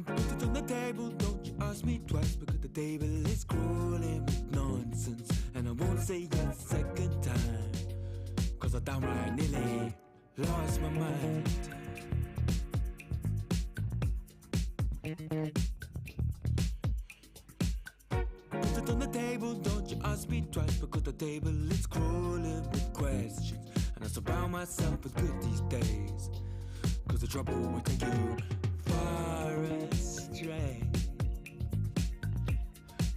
Put it on the table, don't you ask me twice, because the table is crawling with nonsense, and I won't say yes second time, cause I downright nearly lost my mind. Put it on the table, don't you ask me twice, because the table is crawling with questions, and I surround myself with good these days, cause the trouble will take you far astray,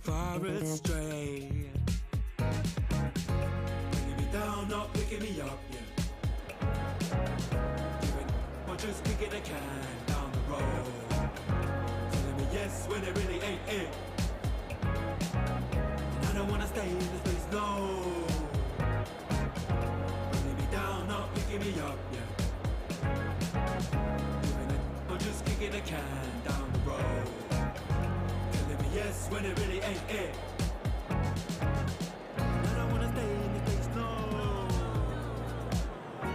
far astray. Putting me down, not picking me up, yeah. Giving or just kicking a can down the road, telling me yes when it really ain't it. And I don't wanna stay in this place, no. Putting me down, not picking me up, yeah. Just kicking a can down the road, telling me yes when it really ain't it. I don't wanna stay in this place, no.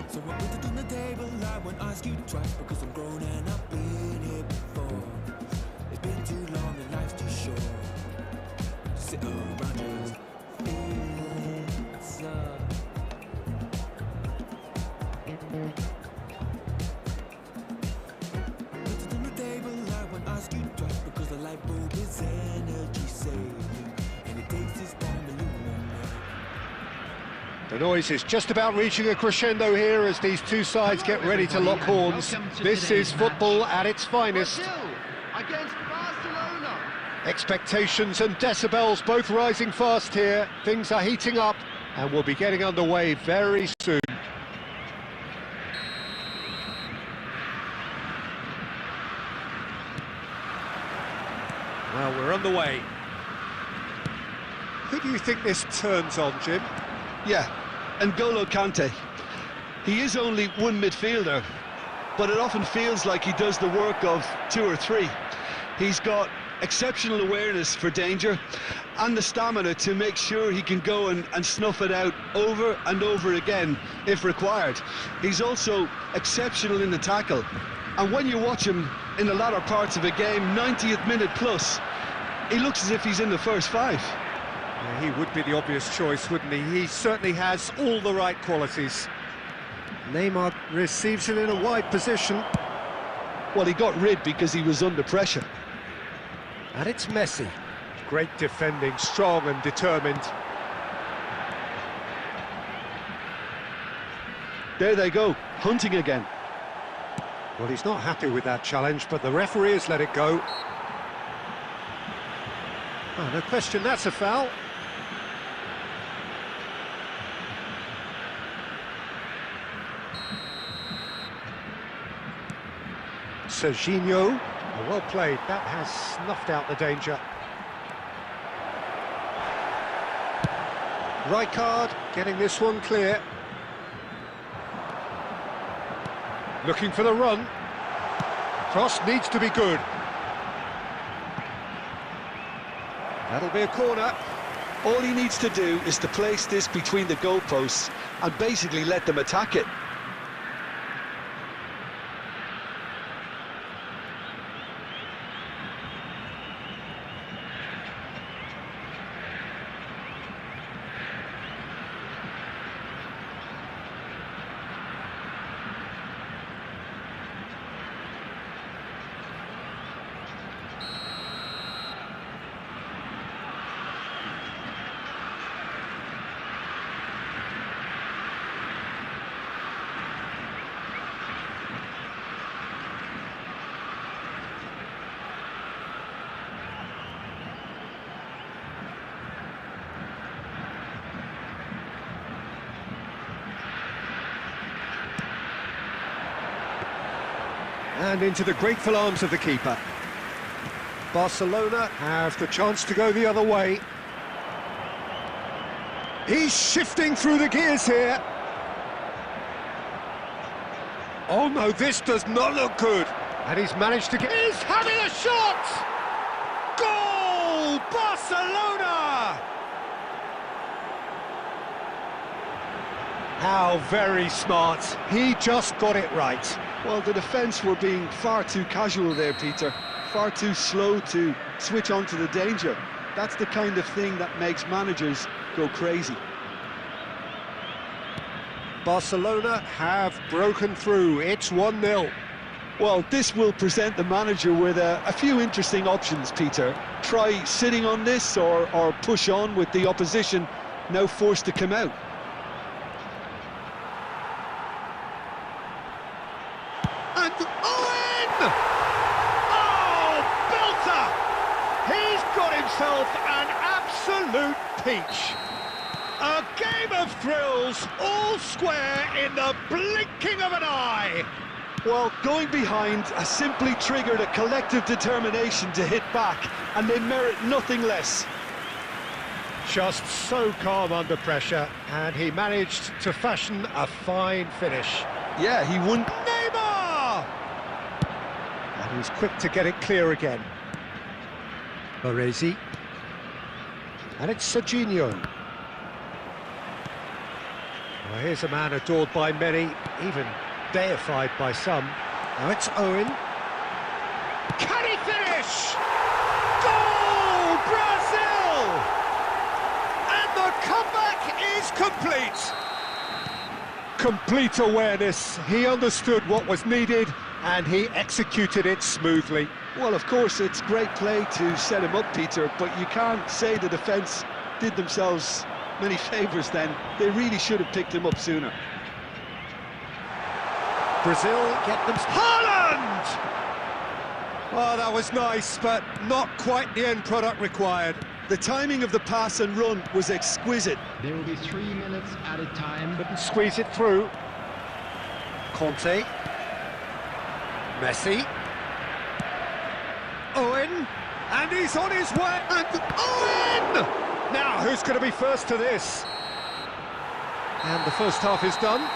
So I put it on the table, I won't ask you twice, because I'm grown and I've been here before. It's been too long and life's too short to sit around just feeling so. Because the light bulb is energy saving, and it takes its time to illuminate. The noise is just about reaching a crescendo here as these two sides get ready to lock horns. This is football at its finest. Against Barcelona. Expectations and decibels both rising fast here. Things are heating up and we'll be getting underway very soon. Well, we're on the way. Who do you think this turns on, Jim? Yeah, N'Golo Kante. He is only one midfielder, but it often feels like he does the work of two or three. He's got exceptional awareness for danger and the stamina to make sure he can go and snuff it out over and over again if required. He's also exceptional in the tackle. And when you watch him in the latter parts of a game, 90th minute plus, he looks as if he's in the first five. Yeah, he would be the obvious choice, wouldn't he? He certainly has all the right qualities. Neymar receives it in a wide position. Well, he got rid because he was under pressure. And it's Messi. Great defending, strong and determined. There they go, hunting again. Well, he's not happy with that challenge, but the referee has let it go. Oh, no question, that's a foul. Serginho, well played, that has snuffed out the danger. Rijkaard getting this one clear. Looking for the run. Cross needs to be good. That'll be a corner. All he needs to do is to place this between the goalposts and basically let them attack it. And into the grateful arms of the keeper. Barcelona have the chance to go the other way. He's shifting through the gears here. Oh no, this does not look good. And he's managed to get... He's having a shot! Goal! Barcelona! How very smart. He just got it right. Well, the defence were being far too casual there, Peter. far too slow to switch on to the danger. That's the kind of thing that makes managers go crazy. Barcelona have broken through. It's 1-0. Well, this will present the manager with a few interesting options, Peter. Try sitting on this or push on with the opposition now forced to come out. And Owen! Oh, belter! He's got himself an absolute peach. A game of thrills, all square in the blinking of an eye. Well, going behind has simply triggered a collective determination to hit back, and they merit nothing less. Just so calm under pressure, and he managed to fashion a fine finish. Yeah, he won. Neymar! And he's quick to get it clear again. Baresi. And it's Serginho. Well, here's a man adored by many, even deified by some. Now it's Owen. Can he finish? Goal, Brazil! And the comeback is complete. Complete awareness. He understood what was needed and he executed it smoothly. Well, of course, it's great play to set him up, Peter, but you can't say the defence did themselves many favours then. They really should have picked him up sooner. Brazil get them... Haaland! Oh, that was nice, but not quite the end product required. The timing of the pass and run was exquisite. There will be 3 minutes added time. Couldn't squeeze it through. Conte. Messi. Owen. And he's on his way. And Owen! Now, who's going to be first to this? And the first half is done.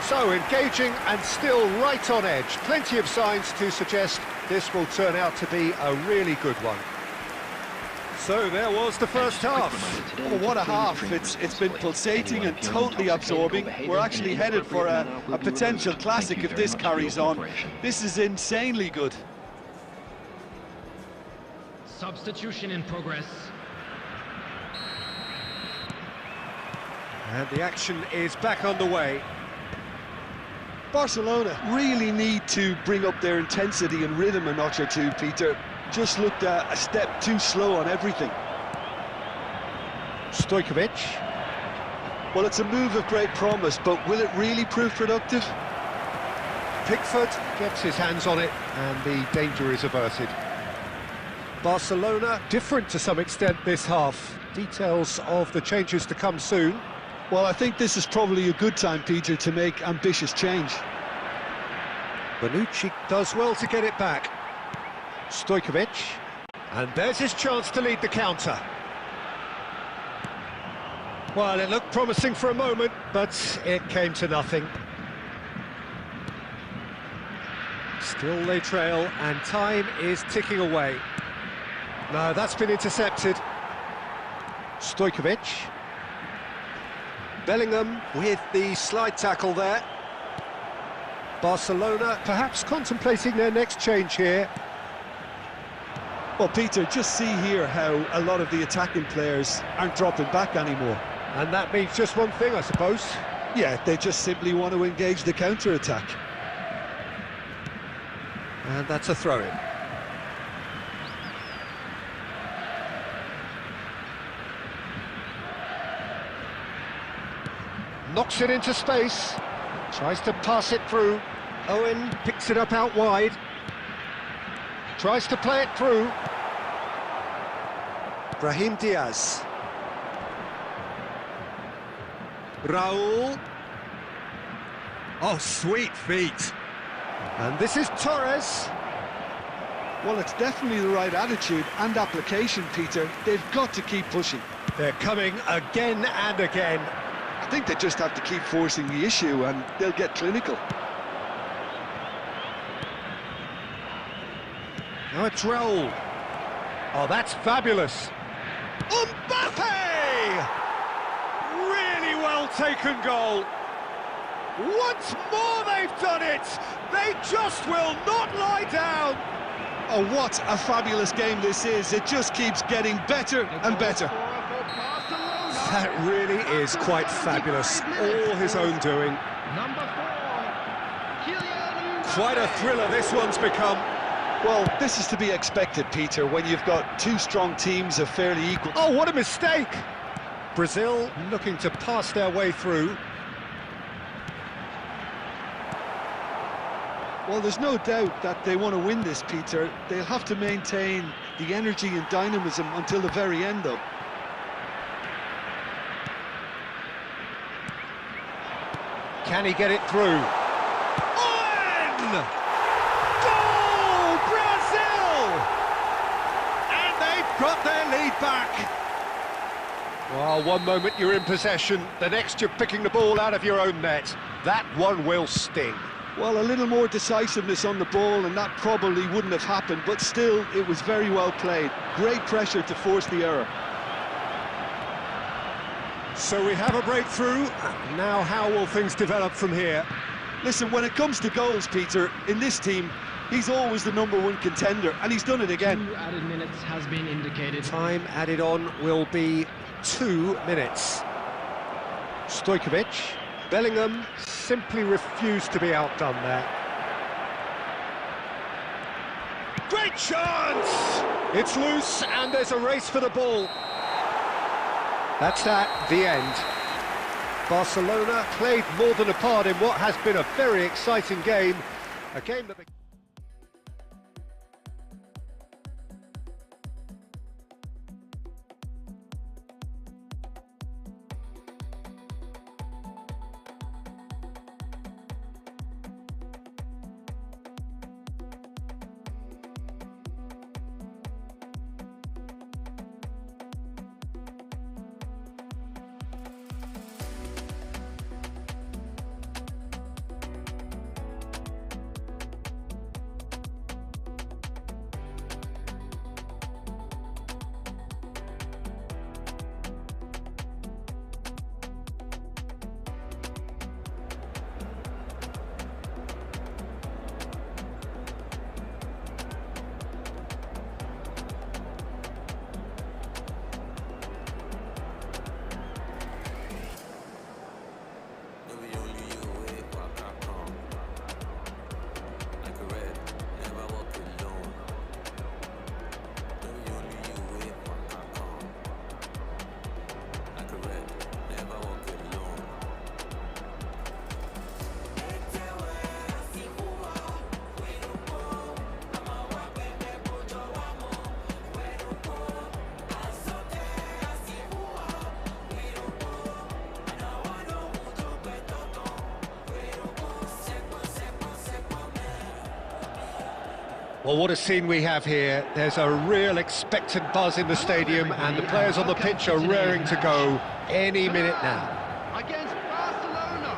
So, engaging and still right on edge. Plenty of signs to suggest this will turn out to be a really good one. So, there was the first half. Oh, what a half. It's been pulsating and totally absorbing. We're actually headed for a potential classic if this carries on. This is insanely good. Substitution in progress. And the action is back underway. Barcelona really need to bring up their intensity and rhythm a notch or two, Peter. Just looked a step too slow on everything. Stojkovic. Well, it's a move of great promise, but will it really prove productive? Pickford gets his hands on it, and the danger is averted. Barcelona different to some extent this half. Details of the changes to come soon. Well, I think this is probably a good time, Peter, to make ambitious change. Bonucci does well to get it back. Stojkovic. And there's his chance to lead the counter. Well, it looked promising for a moment, but it came to nothing. Still they trail, and time is ticking away. No, that's been intercepted. Stojkovic. Bellingham with the slide tackle there. Barcelona perhaps contemplating their next change here. Well, Peter, just see here how a lot of the attacking players aren't dropping back anymore. And that means just one thing, I suppose. Yeah, they just simply want to engage the counter-attack. And that's a throw-in. Knocks it into space, tries to pass it through. Owen picks it up out wide, tries to play it through. Brahim Diaz. Raul. Oh, sweet feet. And this is Torres. Well, it's definitely the right attitude and application, Peter. They've got to keep pushing. They're coming again and again. I think they just have to keep forcing the issue and they'll get clinical. Now it's Raul. Oh, that's fabulous. Mbappe! Really well taken goal. Once more they've done it. They just will not lie down. Oh, what a fabulous game this is. It just keeps getting better and better. That really is quite fabulous. All his own doing. Number 4, Kylian Quite a thriller this one's become. Well, this is to be expected, Peter, when you've got two strong teams of fairly equal... Oh, what a mistake! Brazil looking to pass their way through. Well, there's no doubt that they want to win this, Peter. They'll have to maintain the energy and dynamism until the very end, though. Can he get it through? On! Goal, Brazil! And they've got their lead back. Well, one moment you're in possession, the next you're picking the ball out of your own net. That one will sting. Well, a little more decisiveness on the ball, and that probably wouldn't have happened, but still, it was very well played. Great pressure to force the error. So we have a breakthrough. Now how will things develop from here? Listen, when it comes to goals, Peter, in this team, he's always the #1 contender, and he's done it again. 2 added minutes has been indicated. Time added on will be 2 minutes. Stojkovic, Bellingham simply refused to be outdone there. Great chance! It's loose and there's a race for the ball. That's that, the end. Barcelona played more than a part in what has been a very exciting game. A game that... Well, what a scene we have here. There's a real expectant buzz in the stadium and the players on the pitch are raring to go any minute now. against Barcelona.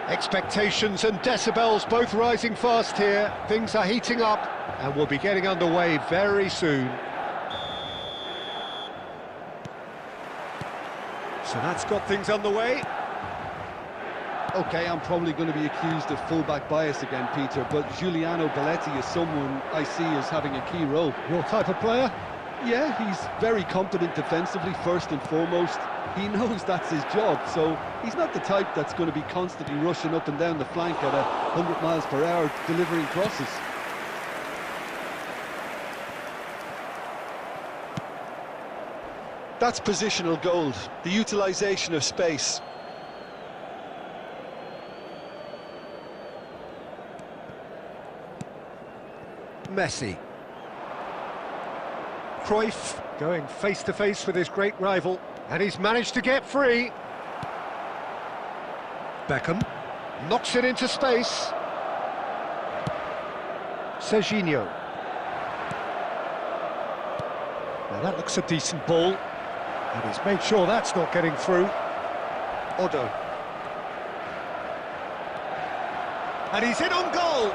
Expectations and decibels both rising fast here. Things are heating up and we'll be getting underway very soon. So that's got things underway. Okay, I'm probably going to be accused of fullback bias again, Peter, but Giuliano Belletti is someone I see as having a key role. Your type of player? Yeah, he's very competent defensively, first and foremost. He knows that's his job, so he's not the type that's going to be constantly rushing up and down the flank at 100 miles per hour, delivering crosses. That's positional gold, the utilisation of space. Messi. Cruyff going face-to-face with his great rival, and he's managed to get free. Beckham knocks it into space. Serginho. Now that looks a decent ball, and he's made sure that's not getting through. Odo. And he's in on goal!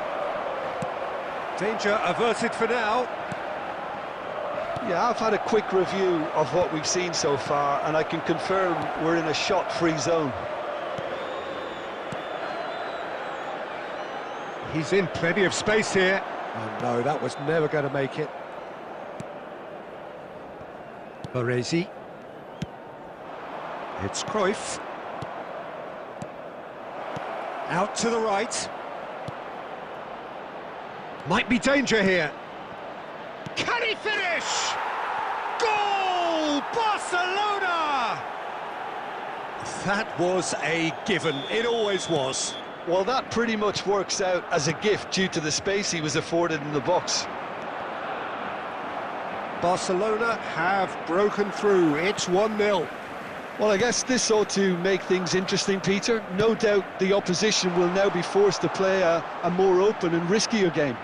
Danger averted for now. Yeah, I've had a quick review of what we've seen so far, and I can confirm we're in a shot-free zone. He's in plenty of space here. Oh no, that was never going to make it. Baresi. It's Cruyff. Out to the right. Might be danger here. Can he finish? Goal! Barcelona! That was a given. It always was. Well, that pretty much works out as a gift due to the space he was afforded in the box. Barcelona have broken through. It's 1-0. Well, I guess this ought to make things interesting, Peter. No doubt the opposition will now be forced to play a more open and riskier game.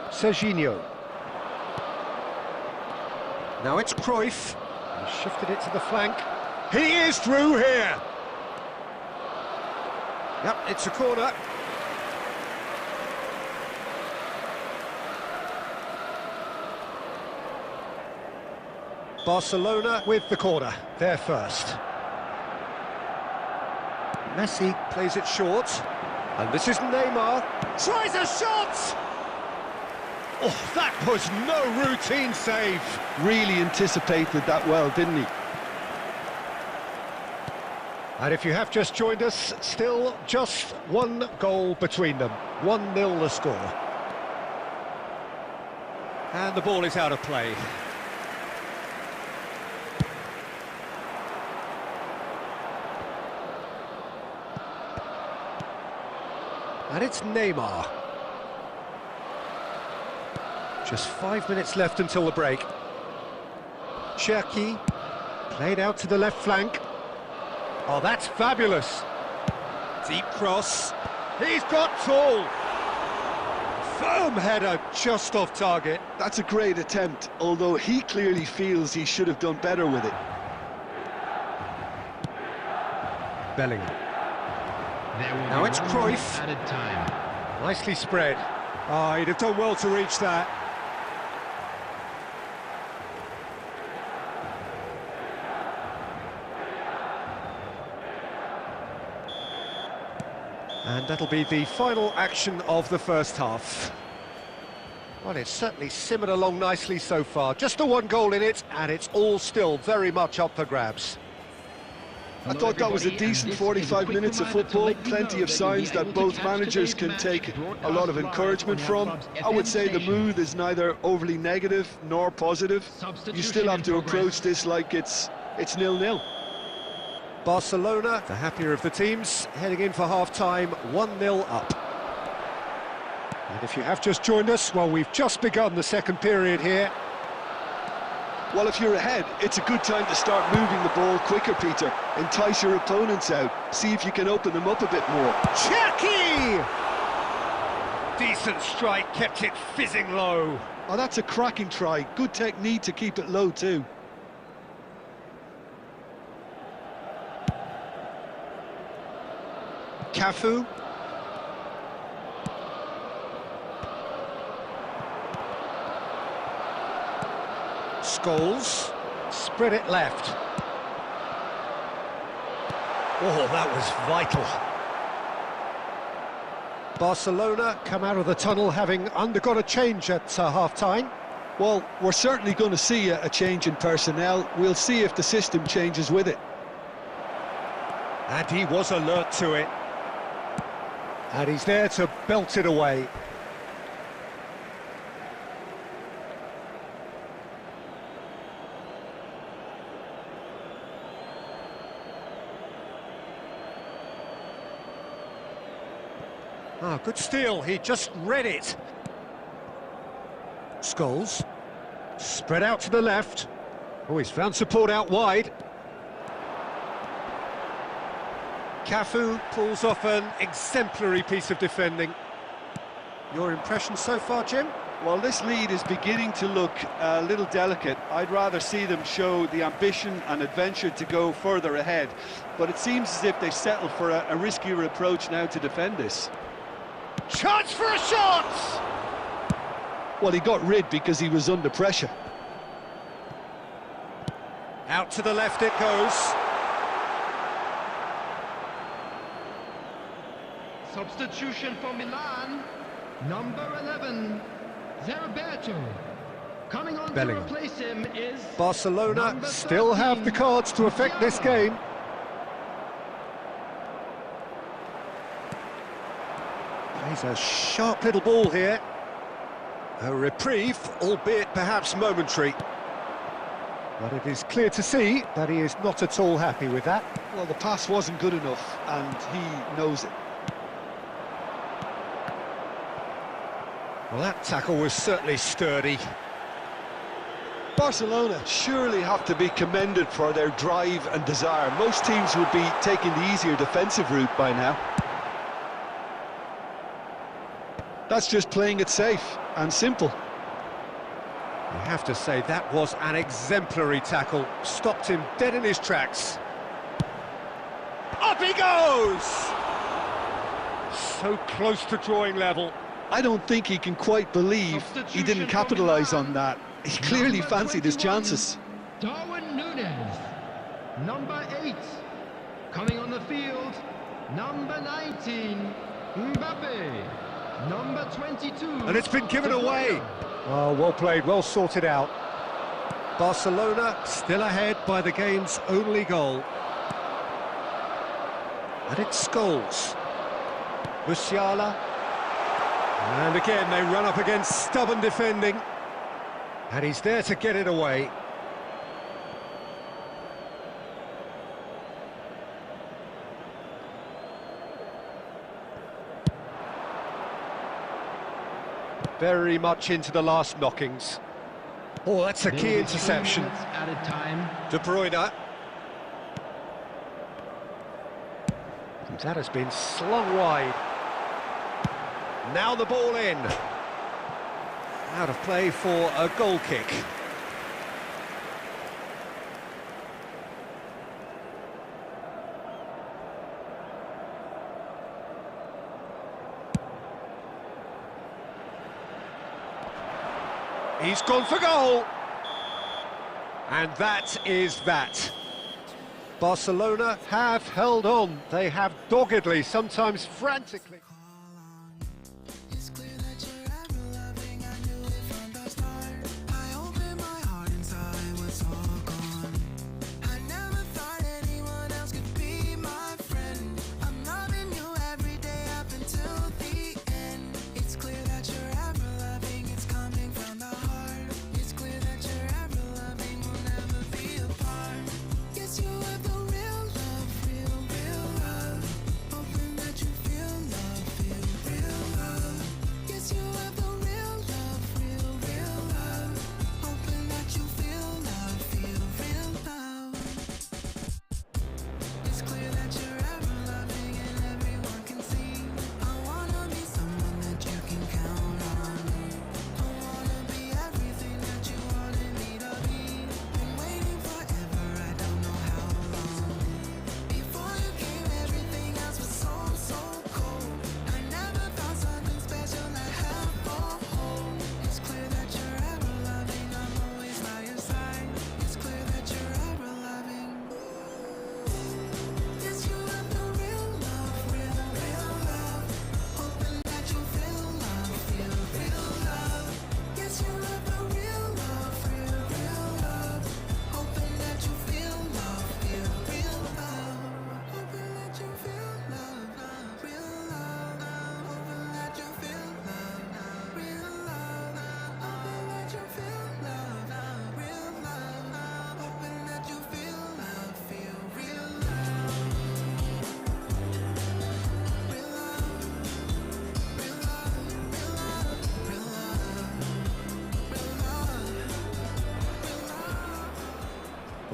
Serginho. Now it's Cruyff. He shifted it to the flank. He is through here. Yep, it's a corner. Barcelona with the corner. They're first. Messi plays it short. And this is Neymar. Tries a shot! Oh, that was no routine save. Really anticipated that well, didn't he? And if you have just joined us, still just one goal between them. 1-0 the score. And the ball is out of play. And it's Neymar. Just 5 minutes left until the break. Cherki played out to the left flank. Oh, that's fabulous. Deep cross. He's got tall. Firm header just off target. That's a great attempt, although he clearly feels he should have done better with it. Bellingham. Now it's Cruyff. Added time. Nicely spread. Oh, he'd have done well to reach that. And that'll be the final action of the first half. Well, it's certainly simmered along nicely so far. Just the one goal in it, and it's all still very much up for grabs. I thought that was a decent 45 minutes of football, plenty of signs that both managers can take a lot of encouragement from. I would say the mood is neither overly negative nor positive. You still have to approach this like it's 0-0. Barcelona, the happier of the teams, heading in for half-time, 1-0 up. And if you have just joined us, well, we've just begun the second period here. Well, if you're ahead, it's a good time to start moving the ball quicker, Peter. Entice your opponents out. See if you can open them up a bit more. Cherki! Decent strike, kept it fizzing low. Oh, that's a cracking try. Good technique to keep it low, too. Cafu. Scholes. Spread it left. Oh, that was vital. Barcelona come out of the tunnel having undergone a change at half-time. Well, we're certainly going to see a change in personnel. We'll see if the system changes with it. And he was alert to it. And he's there to belt it away. Ah, good steal, he just read it. Scholes, spread out to the left. Oh, he's found support out wide. Cafu pulls off an exemplary piece of defending. Your impression so far, Jim? Well, this lead is beginning to look a little delicate. I'd rather see them show the ambition and adventure to go further ahead. But it seems as if they settle for a riskier approach now to defend this. Chance for a shot! Well, he got rid because he was under pressure. Out to the left it goes. Substitution for Milan. Number 11, Zerberto. Coming on Bellingham. to replace him is Barcelona number still have 13, the cards to affect this game. Plays a sharp little ball here. A reprieve, albeit perhaps momentary. But it is clear to see that he is not at all happy with that. Well, the pass wasn't good enough, and he knows it. Well, that tackle was certainly sturdy. Barcelona surely have to be commended for their drive and desire. Most teams would be taking the easier defensive route by now. That's just playing it safe and simple. You have to say that was an exemplary tackle. Stopped him dead in his tracks. Up he goes! So close to drawing level. I don't think he can quite believe he didn't capitalise on that. He clearly fancied his chances. Darwin Núñez. Number 8, coming on the field, number 19, Mbappe. Number 22. And it's been given De Bruyne. away. Oh, well played, well sorted out. Barcelona still ahead by the game's only goal. And it's Scholes. Musiala. And again, they run up against stubborn defending. And he's there to get it away. Very much into the last knockings. Oh, that's a key interception. Added time. De Bruyne. That has been slung wide. Now the ball in. Out of play for a goal kick. He's gone for goal. And that is that. Barcelona have held on. They have doggedly, sometimes frantically.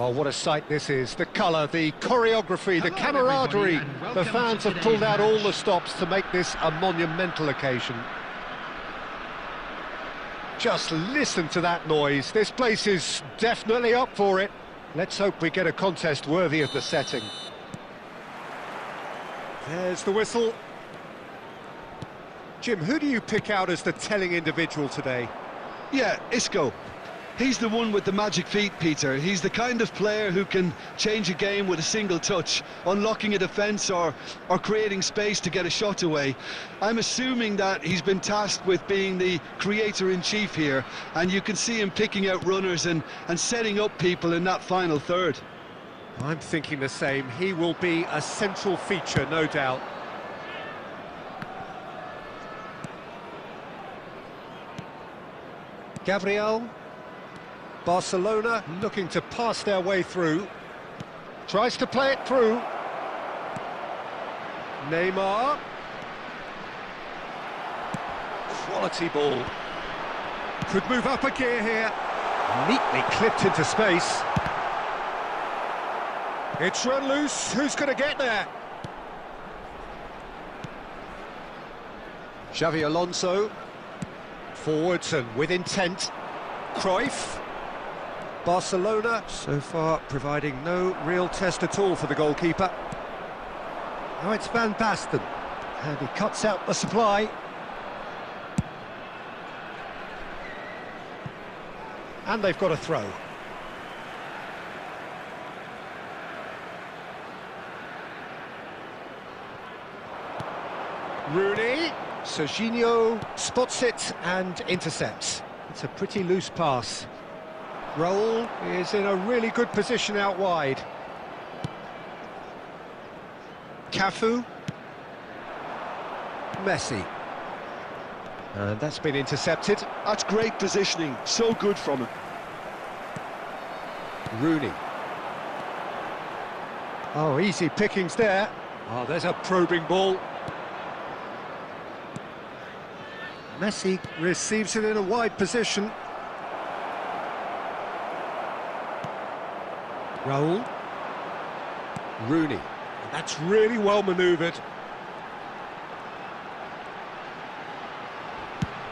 Well, what a sight this is. The colour, the choreography, the camaraderie. The fans have pulled out all the stops to make this a monumental occasion. Just listen to that noise. This place is definitely up for it. Let's hope we get a contest worthy of the setting. There's the whistle. Jim, who do you pick out as the telling individual today? Yeah, Isco. He's the one with the magic feet, Peter. He's the kind of player who can change a game with a single touch, unlocking a defence or creating space to get a shot away. I'm assuming that he's been tasked with being the creator-in-chief here, and you can see him picking out runners and setting up people in that final third. I'm thinking the same. He will be a central feature, no doubt. Gabriel. Barcelona looking to pass their way through. Tries to play it through. Neymar. Quality ball. Could move up a gear here. Neatly clipped into space. It's run loose. Who's going to get there? Xavi Alonso. Forwards and with intent. Cruyff. Barcelona, so far, providing no real test at all for the goalkeeper. Now it's Van Basten, and he cuts out the supply. And they've got a throw. Rooney, Serginho spots it and intercepts. It's a pretty loose pass. Raul is in a really good position out wide. Cafu. Messi. And that's been intercepted. That's great positioning, so good from him. Rooney. Oh, easy pickings there. Oh, there's a probing ball. Messi receives it in a wide position. Raul. Rooney. And that's really well manoeuvred.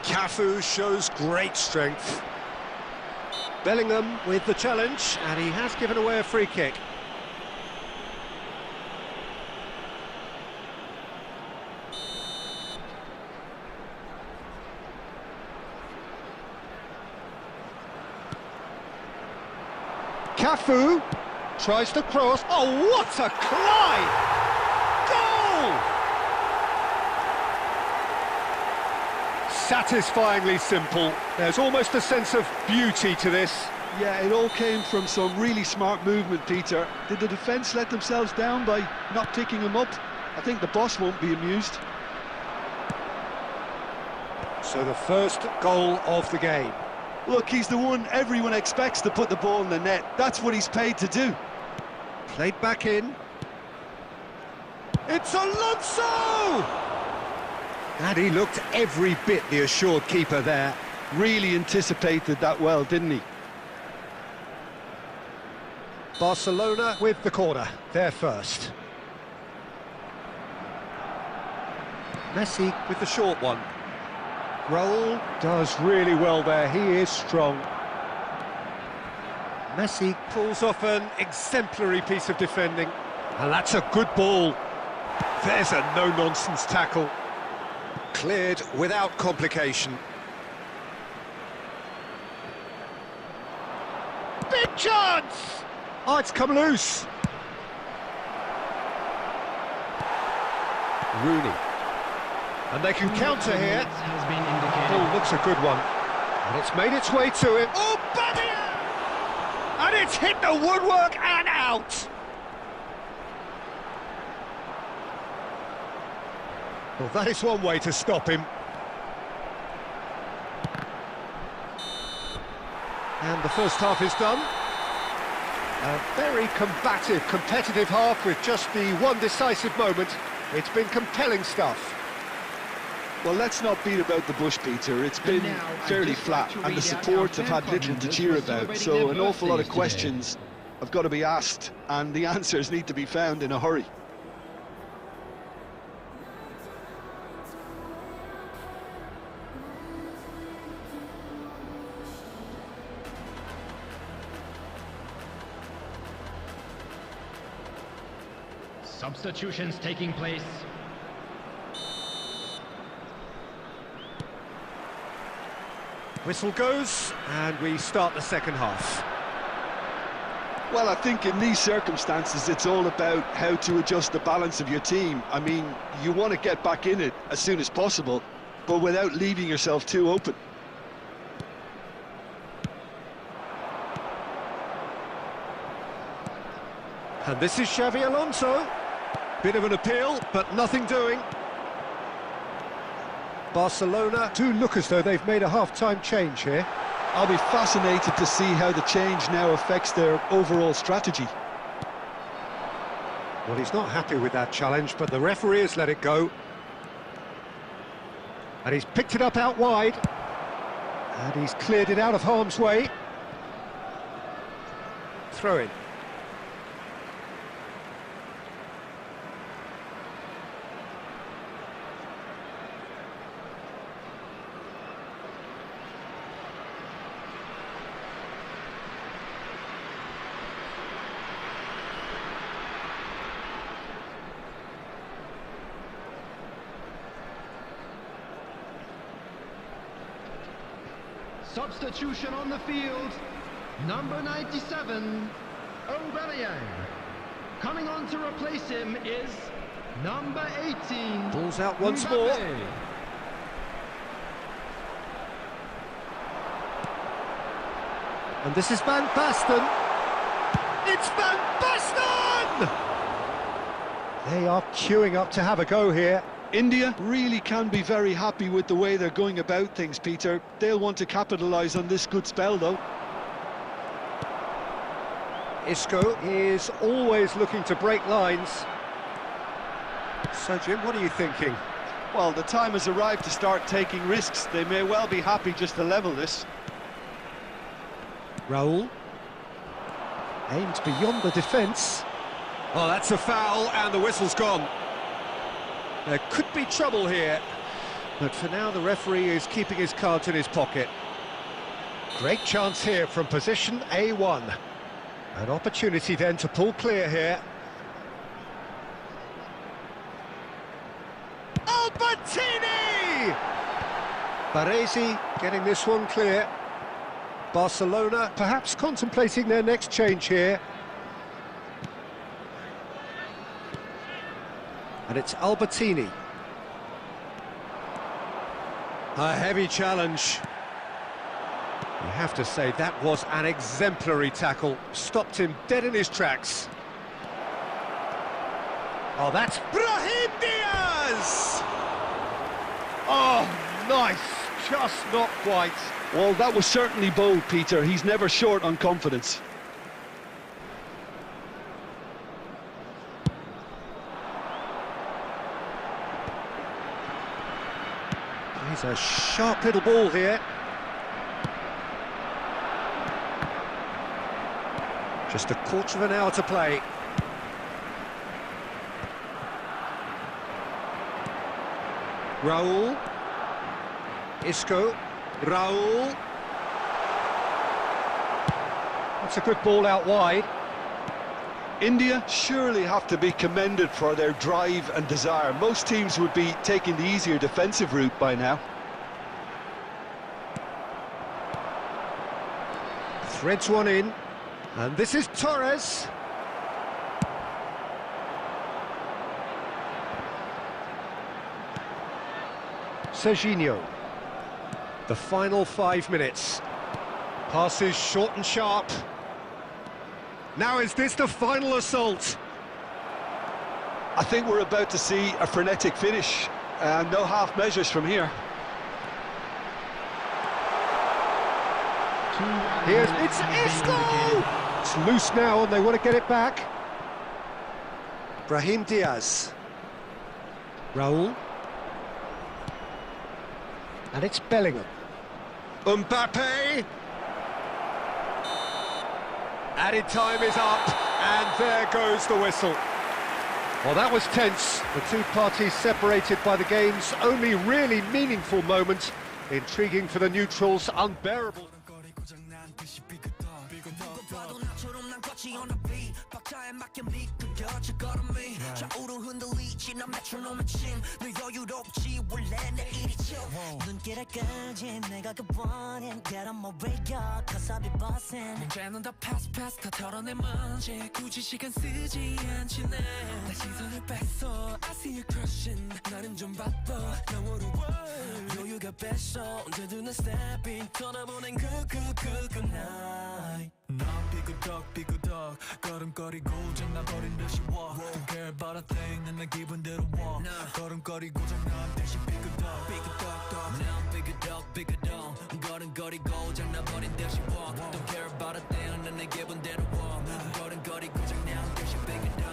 Cafu shows great strength. Bellingham with the challenge, and he has given away a free kick. Cafu tries to cross. Oh, what a climb! Goal! Satisfyingly simple. There's almost a sense of beauty to this. Yeah, it all came from some really smart movement, Peter. Did the defence let themselves down by not picking him up? I think the boss won't be amused. So the first goal of the game. Look, he's the one everyone expects to put the ball in the net. That's what he's paid to do. Played back in. It's Alonso! And he looked every bit the assured keeper there. Really anticipated that well, didn't he? Barcelona with the corner, they're first. Messi with the short one. Raul does really well there, he is strong. Messi pulls off an exemplary piece of defending. And that's a good ball. There's a no-nonsense tackle. Cleared without complication. Big chance! Oh, it's come loose. Rooney. And they can counter here. Has been indicated. Oh, looks a good one. And it's made its way to him. Oh, buddy! And it's hit the woodwork and out. Well, that is one way to stop him. And the first half is done. A very combative, competitive half with just the one decisive moment. It's been compelling stuff. Well, let's not beat about the bush, Peter. It's been fairly flat, and the support have had little to cheer about, so an awful lot of questions have got to be asked, and the answers need to be found in a hurry. Substitutions taking place. Whistle goes, and we start the second half. Well, I think in these circumstances, it's all about how to adjust the balance of your team. I mean, you want to get back in it as soon as possible, but without leaving yourself too open. And this is Xavi Alonso. Bit of an appeal, but nothing doing. Barcelona do look as though they've made a half-time change here. I'll be fascinated to see how the change now affects their overall strategy. Well, he's not happy with that challenge, but the referee has let it go. And he's picked it up out wide. And he's cleared it out of harm's way. Throw in. Substitution on the field. Number 97, Aubameyang. Coming on to replace him is number 18. Ball's out once Mbappe. more. And this is Van Basten. It's Van Basten! They are queuing up to have a go here. India really can be very happy with the way they're going about things, Peter. They'll want to capitalise on this good spell, though. Isco is always looking to break lines. So, Jim, what are you thinking? Well, the time has arrived to start taking risks. They may well be happy just to level this. Raul. Aimed beyond the defence. Oh, that's a foul, and the whistle's gone. There could be trouble here, but for now the referee is keeping his cards in his pocket. Great chance here from position A1. An opportunity then to pull clear here. Albertini! Baresi getting this one clear. Barcelona perhaps contemplating their next change here. And it's Albertini. A heavy challenge. You have to say that was an exemplary tackle. Stopped him dead in his tracks. Oh, that's Brahim Diaz! Oh, nice. Just not quite. Well, that was certainly bold, Peter. He's never short on confidence. He's a sharp little ball here. Just a quarter of an hour to play. Raul. Isco. Raul. That's a good ball out wide. India surely have to be commended for their drive and desire. Most teams would be taking the easier defensive route by now. Threads one in, and this is Torres. Serginho. The final 5 minutes. Passes short and sharp. Now is this the final assault? I think we're about to see a frenetic finish. No half measures from here. It's Isco! It's loose now and they want to get it back. Brahim Diaz. Raul. And it's Bellingham. Mbappe! Added time is up, and there goes the whistle. Well, that was tense. The two parties separated by the game's only really meaningful moment. Intriguing for the neutrals, unbearable. 터치 on the beat 박자에 맞게 미끄러져 걸음이 좌우로 흔들리지 난 메트로놈의 침늘 여유롭지 원래 내 일이죠 눈길을 끄지 내가 그 원인 Get on my radio cause I'll be bossing 문제는 다 pass 다 털어내 먼지 굳이 시간 쓰지 않지 내 시선을 뺐어 I see you crushing 나는 좀 바빠 너무로 여유가 뺐어 언제든 난 stepping 떠나보낸 good night 난 삐그덕 걸음거리고 장난버린 듯이 walk Don't care about a thing 난 내 기분대로 walk 걸음거리고 장난 듯이 삐그덕 난 삐그덕 걸음거리고 장난버린 듯이 walk Don't care about a thing 난 내 기분대로 walk 걸음거리고 장난 듯이 삐그덕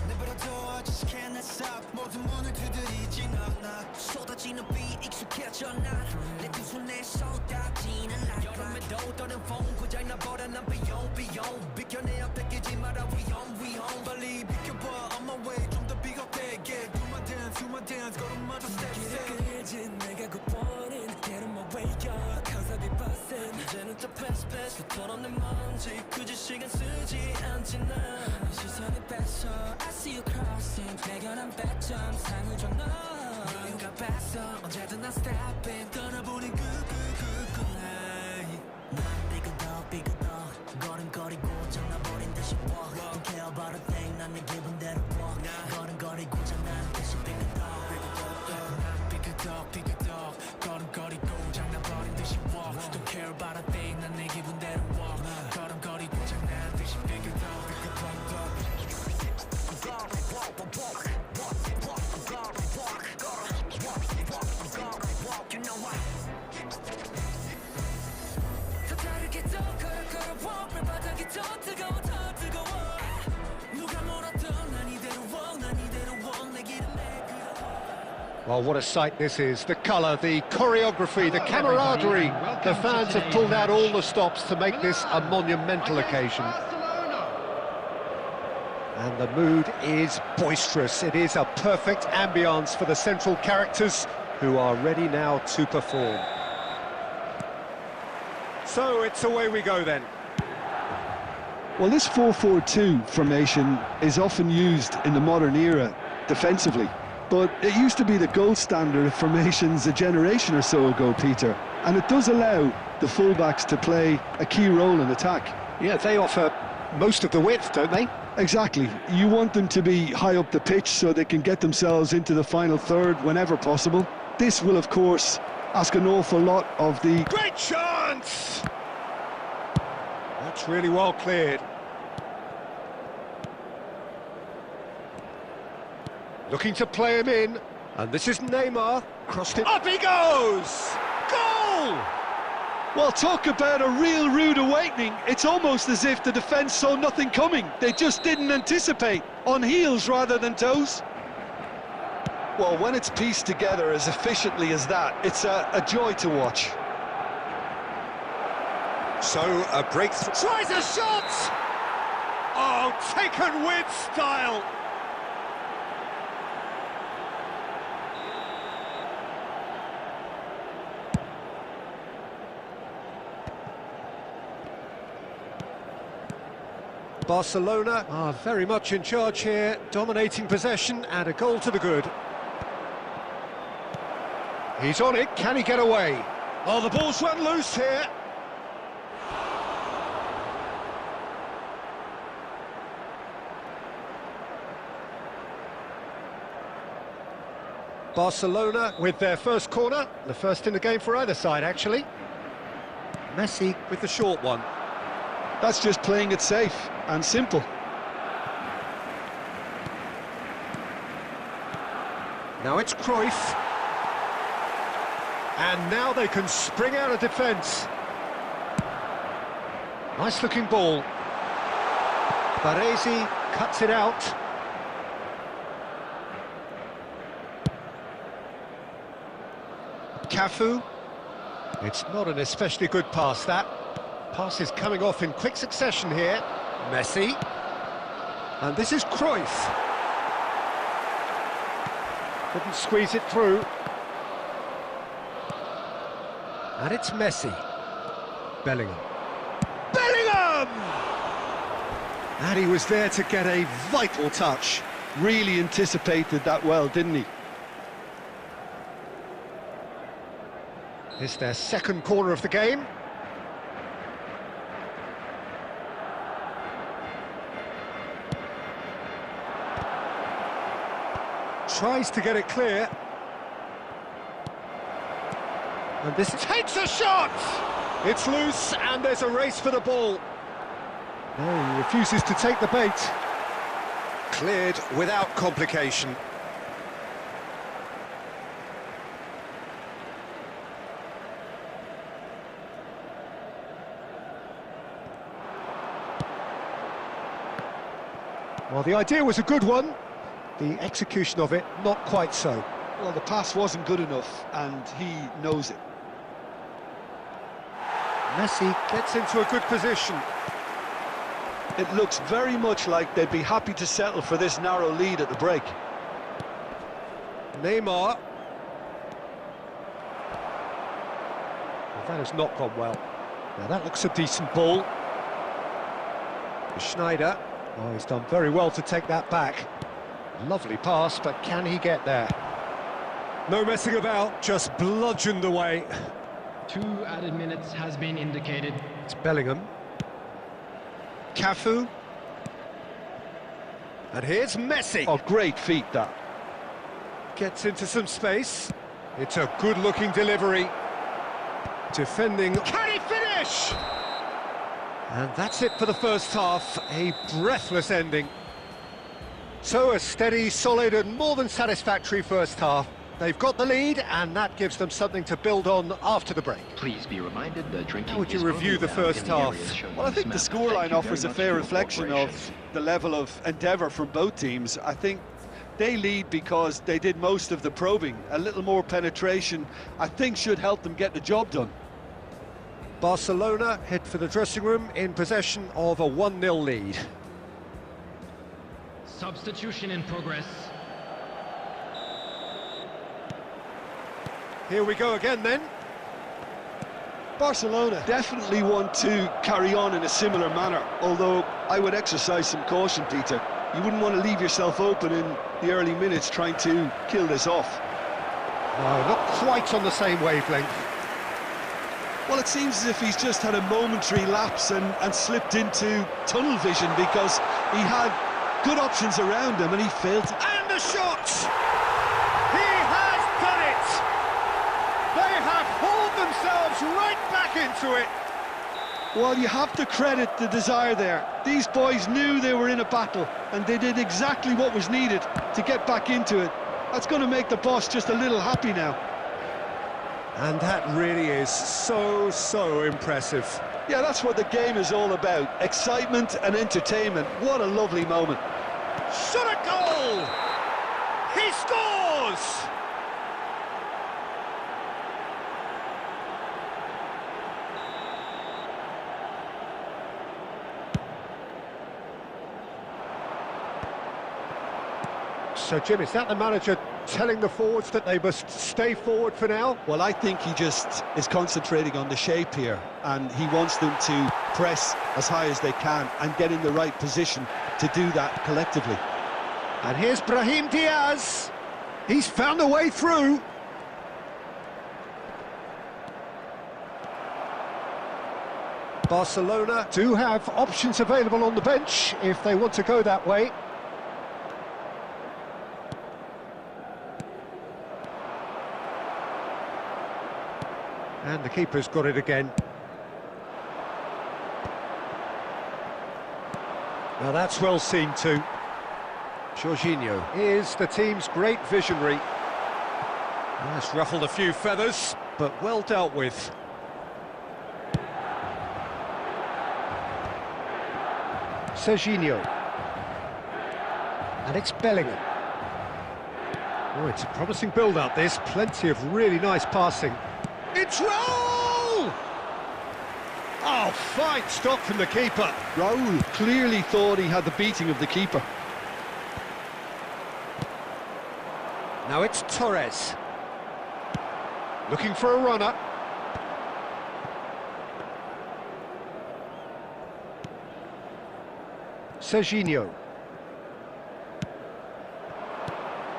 내버려둬 I just can't stop 모든 문을 두드리지 knock 쏟아지는 비 익숙해져 난내 두 손에 쏟아지는 light 여름에도 떠는 风고장 나버려 난 비용 비켜내야 뺏기지 마라 위험 빨리 비켜봐 on my way 좀 더 비겁해 yeah do my dance 걸음마저 step 끌지 내가 그 원인 get on my way up cause I be bustin' 이제는 또 pass 털어내 먼지 굳이 시간 쓰지 않지 난 시선이 뺐어 I see you crossing 내가 난 100점 상을 줘 너 여유가 뺐어 언제든 난 stepping 떠나보낸 good night 난 삐그덕 걸음거리고 장난버린 듯이 walk Don't care about a thing 난 내 기분대로 walk 걸음거리고 장난 듯이 삐그덕 걸음거리고 장난버린 듯이 walk Don't care about a thing 난 내 기분대로 walk 걸음거리고 장난 듯이 삐그덕 You know what? 더 다르게 더 걸어 walk 발바닥이 더 뜨거워 누가 뭐라던 난 이대로 walk 내 길은 내 Well, what a sight this is. The colour, the choreography, the camaraderie. The fans have pulled out all the stops to make this a monumental occasion. And the mood is boisterous. It is a perfect ambience for the central characters who are ready now to perform. So it's away we go then. Well, this 4-4-2 formation is often used in the modern era defensively, but it used to be the gold standard of formations a generation or so ago, Peter, and it does allow the fullbacks to play a key role in attack. Yeah, they offer most of the width, don't they? Exactly. You want them to be high up the pitch so they can get themselves into the final third whenever possible. This will, of course, ask an awful lot of the... Great chance! That's really well cleared. Looking to play him in, and this is Neymar, crossed it, up he goes! Goal! Well, talk about a real rude awakening. It's almost as if the defence saw nothing coming. They just didn't anticipate, on heels rather than toes. Well, when it's pieced together as efficiently as that, it's a joy to watch. So, a breakthrough, tries a shot! Oh, taken with style! Barcelona are very much in charge here, dominating possession and a goal to the good. He's on it, can he get away? Oh, the ball's run loose here. Barcelona with their first corner, the first in the game for either side actually. Messi with the short one. That's just playing it safe and simple. Now it's Cruyff. And now they can spring out of defence. Nice looking ball. Baresi cuts it out. Cafu. It's not an especially good pass, that. Pass is coming off in quick succession here. Messi. And this is Cruyff. Couldn't squeeze it through. And it's Messi. Bellingham. Bellingham! And he was there to get a vital touch. Really anticipated that well, didn't he? It's their second corner of the game. Tries to get it clear. And this takes a shot! It's loose and there's a race for the ball. No, he refuses to take the bait. Cleared without complication. Well, the idea was a good one. The execution of it, not quite so. Well, the pass wasn't good enough, and he knows it. Messi gets into a good position. It looks very much like they'd be happy to settle for this narrow lead at the break. Neymar. Well, that has not gone well. Now that looks a decent ball. Schneider. Oh, he's done very well to take that back. Lovely pass, but can he get there? No messing about, just bludgeoned away. 2 added minutes has been indicated. It's Bellingham. Cafu. And here's Messi. Oh, great feat, that. Gets into some space. It's a good-looking delivery. Defending. Can he finish? And that's it for the first half. A breathless ending. So a steady, solid and more than satisfactory first half. They've got the lead and that gives them something to build on after the break. Please be reminded that drinking. How would you review the first half? Well, I think the scoreline offers a fair reflection of the level of endeavour from both teams. I think they lead because they did most of the probing. A little more penetration, I think, should help them get the job done. Barcelona head for the dressing room in possession of a 1-0 lead. Substitution in progress. Here we go again then. Barcelona definitely want to carry on in a similar manner, although I would exercise some caution, Peter. You wouldn't want to leave yourself open in the early minutes trying to kill this off. No, not quite on the same wavelength. Well, it seems as if he's just had a momentary lapse and slipped into tunnel vision because he had good options around him and he failed to... And the shot! He has done it! They have hauled themselves right back into it! Well, you have to credit the desire there. These boys knew they were in a battle and they did exactly what was needed to get back into it. That's going to make the boss just a little happy now. And that really is so impressive. Yeah, that's what the game is all about. Excitement and entertainment. What a lovely moment. Shot a goal! He scores! So, Jim, is that the manager telling the forwards that they must stay forward for now? Well, I think he just is concentrating on the shape here, and he wants them to press as high as they can and get in the right position to do that collectively. And here's Brahim Diaz. He's found a way through. Barcelona do have options available on the bench if they want to go that way. And the keeper's got it again. Now that's well seen too. Jorginho is the team's great visionary. That's ruffled a few feathers, but well dealt with. Jorginho. And it's Bellingham. Oh, it's a promising build-up, this. Plenty of really nice passing. It's Raul! Oh, fine stop from the keeper. Raul clearly thought he had the beating of the keeper. Now it's Torres. Looking for a runner. Serginho.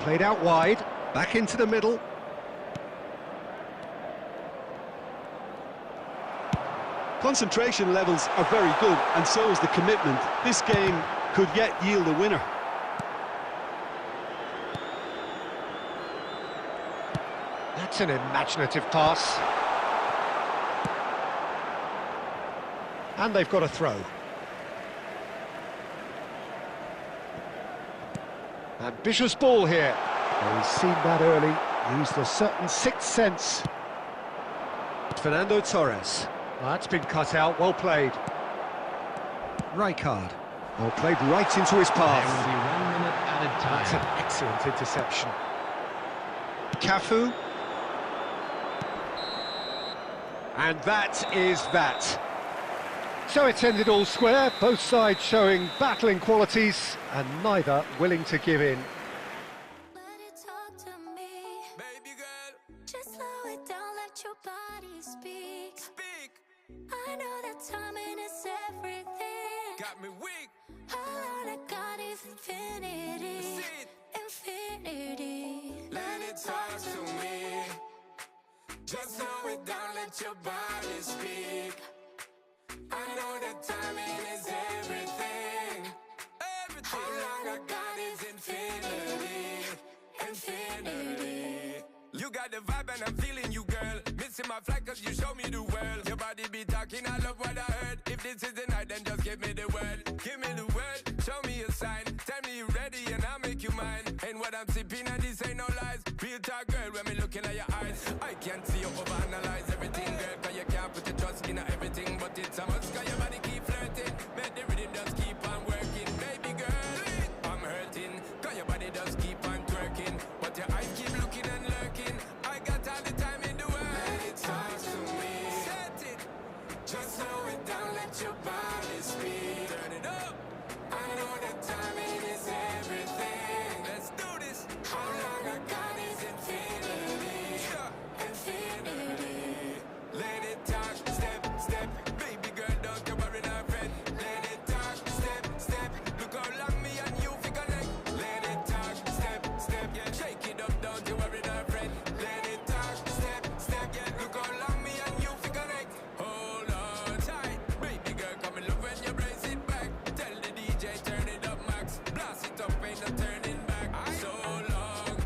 Played out wide, back into the middle. Concentration levels are very good, and so is the commitment. This game could yet yield a winner. That's an imaginative pass. And they've got a throw. Ambitious ball here. Oh, he's seen that early, used a certain sixth sense. Fernando Torres. Well, that's been cut out, well played. Rijkaard. Well played right into his There will path. be 1 minute added That's an time. excellent interception. Cafu. And that is that. So it's ended all square, both sides showing battling qualities and neither willing to give in. Let it talk to me. Baby girl, Just slow it down, let your body speak. speak. I know that timing is everything. Got me weak. All I got is infinity. See it. Infinity. Let it talk to me. Just slow it down, let your body speak. I know that timing is everything. Everything. How long I got is infinity. Infinity. You got the vibe and I'm feeling you, girl. Missing my flight cause you show me the world. Your body be talking, I love what I heard. If this is the night, then just give me the word. Give me the word, show me a sign. Tell me you're ready and I'll make you mine. And what I'm sipping and this ain't no lies. Real talk, girl, when me looking at your eyes. I can't see you overanalyze everything, girl. Cause you can't put your trust in everything. But it's a must, cause your body keep flirting. Make the rhythm just keep on working. Baby girl, I'm hurting. Cause your body just keep on twerking. But your eyes keep looking and lurking. I got all the time in the world. Let it talk to me. Set it. Just slow it down, let your body speak. Turn it up. I know that timing is everything. Let's do this. How long I got is infinity. Infinity. Let it talk, step, step. Baby girl, don't you worry, not friend. Let it talk, step, step. Look how long me and you fi connect. Let it talk, step, step. Yeah, shake it up, don't you worry, not friend. Let it talk, step, step. Yeah, look how long me and you fi connect. Hold on tight, baby girl, come and look when you brace it back. Tell the DJ turn it up, max. Blast it up, ain't no turning back. So long.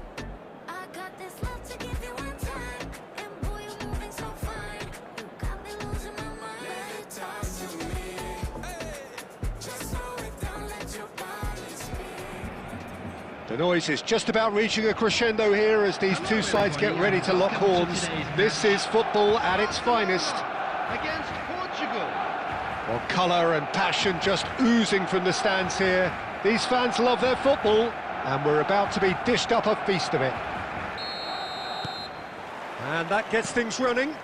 I got this love to give you one time. And boy, you're moving so fine. You got me losing my mind. Let it talk to me. Hey, just slow it down, let your body speak. The noise is just about reaching a crescendo here as these two sides get ready to lock horns. This is football at its finest. Against Portugal. Well, colour and passion just oozing from the stands here. These fans love their football, and we're about to be dished up a feast of it. And that gets things running.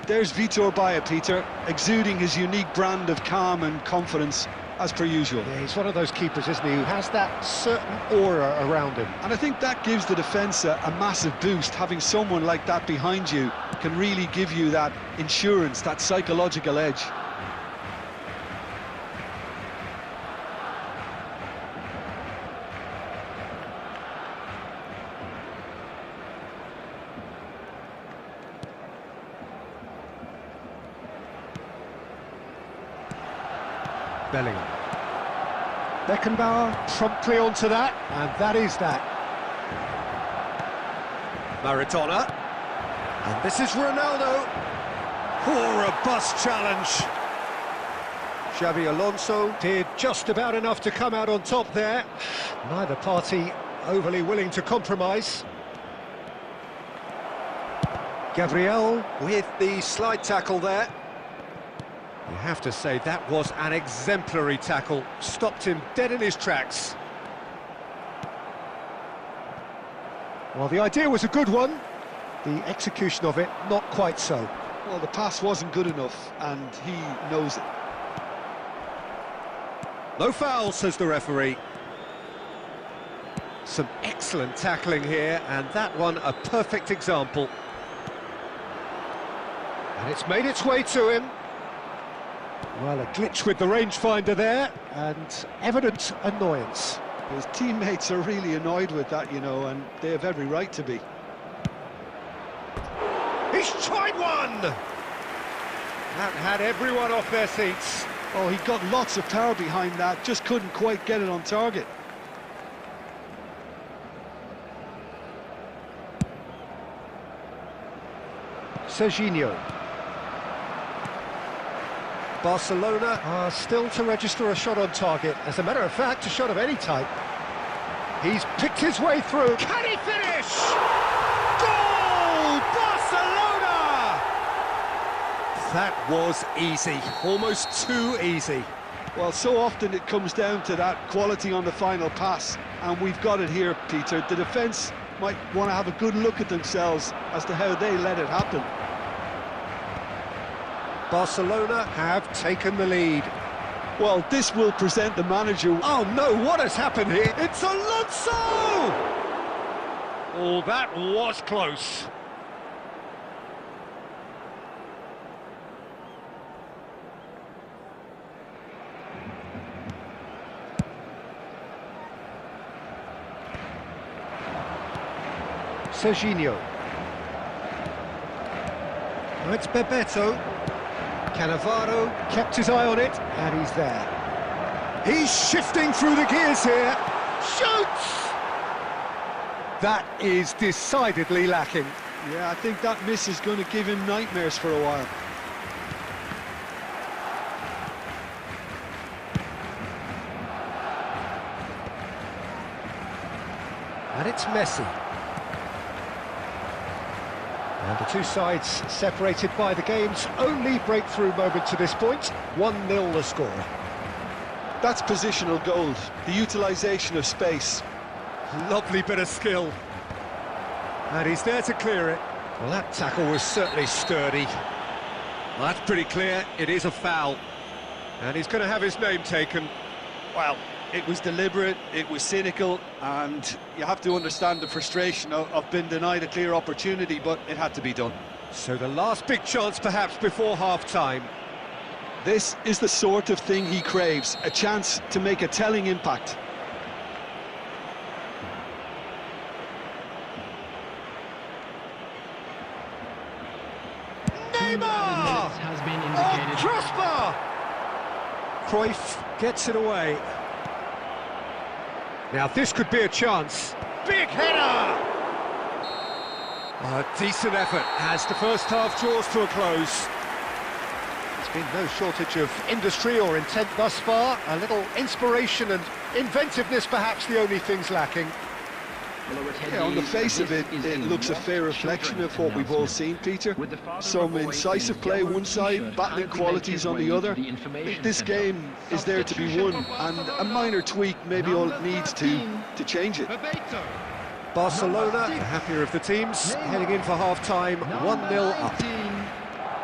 There's Vitor Baia, Peter, exuding his unique brand of calm and confidence, as per usual. Yeah, he's one of those keepers, isn't he, who has that certain aura around him. And I think that gives the defence a massive boost. Having someone like that behind you can really give you that insurance, that psychological edge. Bellingham. Beckenbauer promptly onto that, and that is that. Maradona. And this is Ronaldo. Oh, robust challenge. Xabi Alonso did just about enough to come out on top there. Neither party overly willing to compromise. Gabriel with the slide tackle there. You have to say that was an exemplary tackle, stopped him dead in his tracks. Well, the idea was a good one, the execution of it not quite so. Well, the pass wasn't good enough, and he knows it. No foul, says the referee. Some excellent tackling here, and that one a perfect example. And it's made its way to him. Well, a glitch with the rangefinder there, and evident annoyance. His teammates are really annoyed with that, you know, and they have every right to be. He's tried one! That had everyone off their seats. Oh, he got lots of power behind that, just couldn't quite get it on target. Serginho. Barcelona are still to register a shot on target. As a matter of fact, a shot of any type. He's picked his way through. Can he finish? Goal! Barcelona! That was easy, almost too easy. Well, so often it comes down to that quality on the final pass, and we've got it here, Peter. The defence might want to have a good look at themselves as to how they let it happen. Barcelona have taken the lead. Well, this will present the manager... Oh no, what has happened here? It's Alonso! Oh, that was close. Serginho. Oh, it's Bebeto. Cannavaro kept his eye on it, and he's there. He's shifting through the gears here. Shoots! That is decidedly lacking. Yeah, I think that miss is going to give him nightmares for a while. And it's Messi. And the two sides separated by the game's only breakthrough moment to this point. 1-0 the score. That's positional gold, the utilisation of space. Lovely bit of skill. And he's there to clear it. Well, that tackle was certainly sturdy. Well, that's pretty clear. It is a foul. And he's going to have his name taken. Well, it was deliberate, it was cynical, and you have to understand the frustration of being denied a clear opportunity, but it had to be done. So the last big chance perhaps before half-time. This is the sort of thing he craves, a chance to make a telling impact. Neymar! Has been indicated. Crossbar! Cruyff gets it away. Now this could be a chance. Big header! A decent effort as the first half draws to a close. There's been no shortage of industry or intent thus far. A little inspiration and inventiveness perhaps the only things lacking. Yeah, on the face of it, it looks a fair reflection of what we've all seen, Peter. Some incisive play one side, battling qualities on the other. I think this game is there to be won, and a minor tweak may be all it needs to change it. Barcelona, the happier of the teams, heading in for half-time, 1-0 up.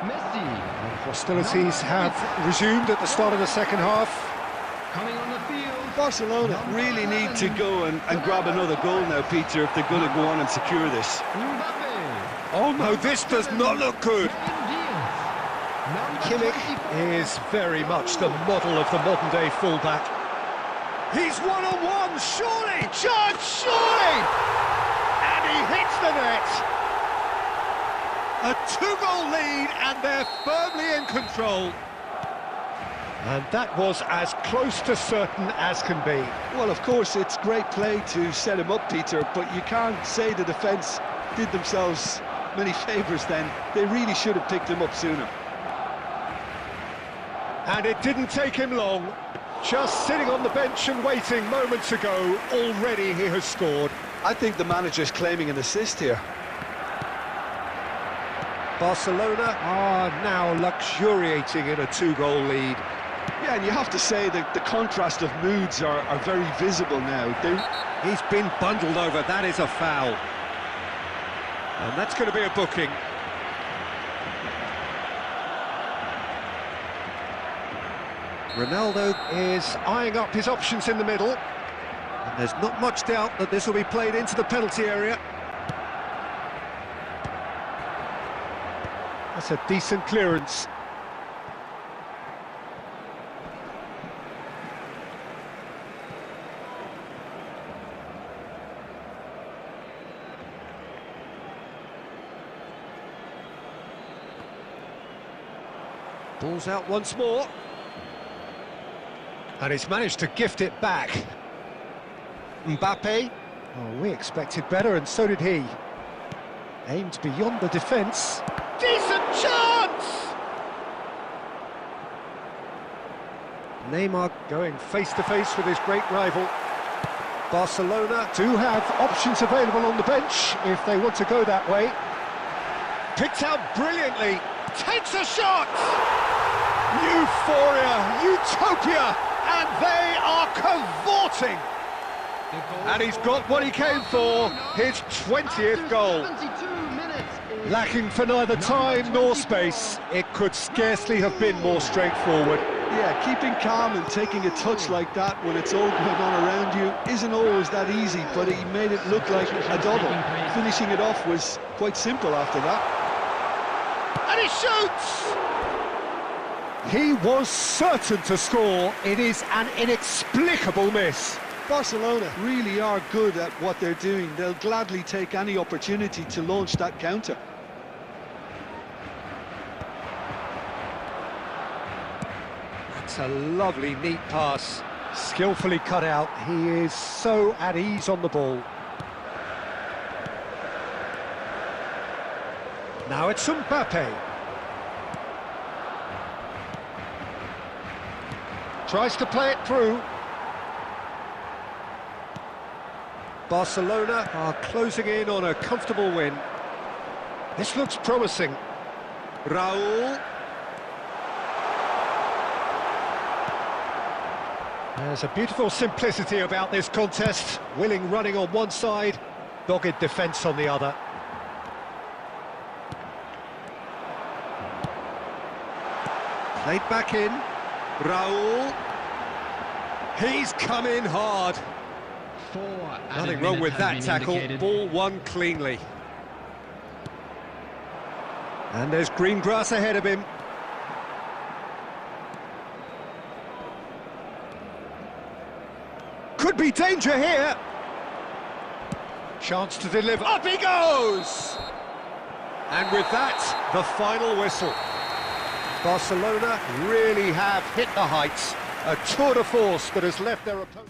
And hostilities have resumed at the start of the second half. Coming on the field. Barcelona really need to go and grab another goal now, Peter, if they're going to go on and secure this. Oh no, this does not look good. Kimmich is very much the model of the modern-day fullback. He's one-on-one, surely! Chance, surely! And he hits the net! A two-goal lead, and they're firmly in control. And that was as close to certain as can be. Well, of course, it's great play to set him up, Peter, but you can't say the defence did themselves many favours then. They really should have picked him up sooner. And it didn't take him long. Just sitting on the bench and waiting moments ago, already he has scored. I think the manager's claiming an assist here. Barcelona are now luxuriating in a two-goal lead. Yeah, and you have to say that the contrast of moods are very visible now. He's been bundled over, that is a foul. And that's going to be a booking. Ronaldo is eyeing up his options in the middle. And there's not much doubt that this will be played into the penalty area. That's a decent clearance. Ball's out once more. And he's managed to gift it back. Mbappe. Oh, we expected better, and so did he. Aimed beyond the defence. Decent chance! Neymar going face-to-face with his great rival. Barcelona do have options available on the bench if they want to go that way. Picked out brilliantly. Takes a shot! Euphoria, utopia, and they are cavorting. And he's got what he came for, his 20th goal. Lacking for neither time nor space, it could scarcely have been more straightforward. Yeah, keeping calm and taking a touch like that when it's all going on around you isn't always that easy, but he made it look like a double. Finishing it off was quite simple after that. And he shoots! He was certain to score. It is an inexplicable miss. Barcelona really are good at what they're doing. They'll gladly take any opportunity to launch that counter. That's a lovely, neat pass. Skillfully cut out. He is so at ease on the ball. Now it's Mbappe. Tries to play it through. Barcelona are closing in on a comfortable win. This looks promising. Raul. There's a beautiful simplicity about this contest. Willing running on one side, dogged defence on the other. Played back in. Raul. He's come in hard. Nothing wrong with that tackle. Ball won cleanly. And there's green grass ahead of him. Could be danger here. Chance to deliver. Up he goes! And with that, the final whistle. Barcelona really have hit the heights. A tour de force that has left their opponent.